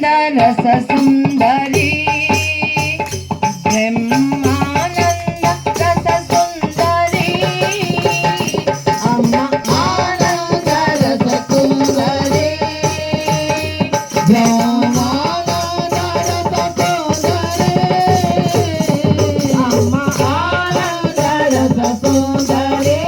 రస సుందరి బ్రహ్మానంద రస సుందరి అమ్మ ఆనంద రస సుందరి బ్రహ్మానంద రస సుందరి అమ్మ ఆనంద రస సుందరి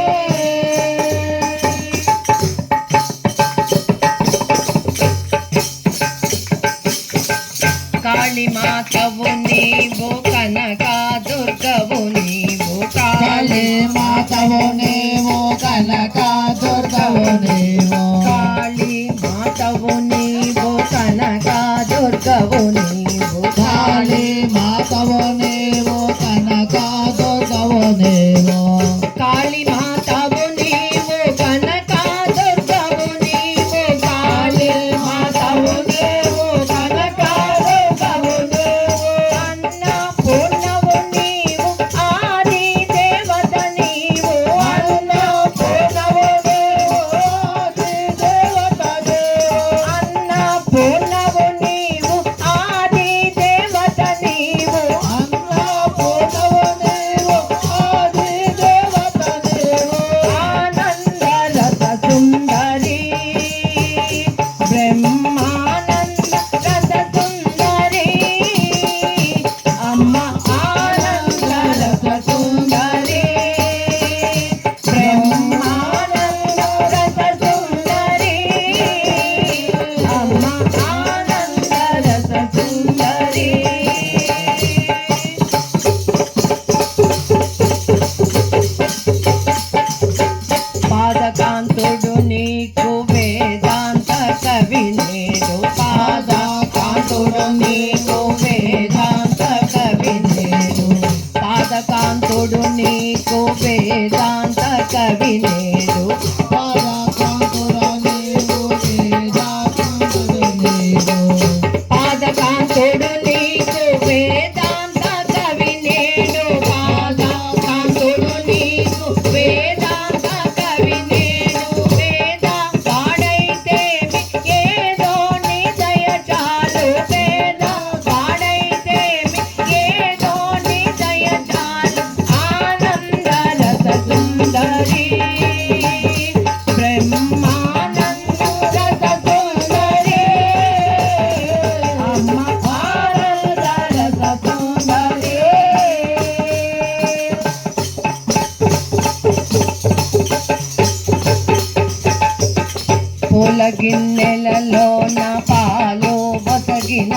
కాళీ మాతవు నీవు కనక దుర్గవు నీవు కాళీ మాతవు నీవు కనక దుర్గవు నీవు కాళీ మాతవు నీవు కనక దుర్గవు నీవు కాళీ మాతవు నీవు కనక దుర్గవు నీవు కాళీ మాతవు నీవు కనక దుర్గవు నీవు కాళీ మాతవు నీవు కనక పాదకాంతుడు నీకు వేదాంత కవి నేడు పాదకాంతుడు నీకు వేదాంత కవి నేడు పాదకాంతుడు నీకు వేదాంత కవి నేడు పాదకాంతుడు నీకు వేదాంతుడు నేడు పాదకాంతుడు నీకు వేదాంత కవి నేడు పాదకాంతుడు నీకు వేదాంత కవి నేడు వేద వాడైతేమి ఏదో నీ దయ చాలు వేద వాడైతేమి ఏదో నీ దయ చాలు ఆనంద రస సుందరి బ్రహ్మానంద రస సుందరి అమ్మ ఆనంద రస సుందరి పూల గిన్నెలలో నా పాలు బసగిన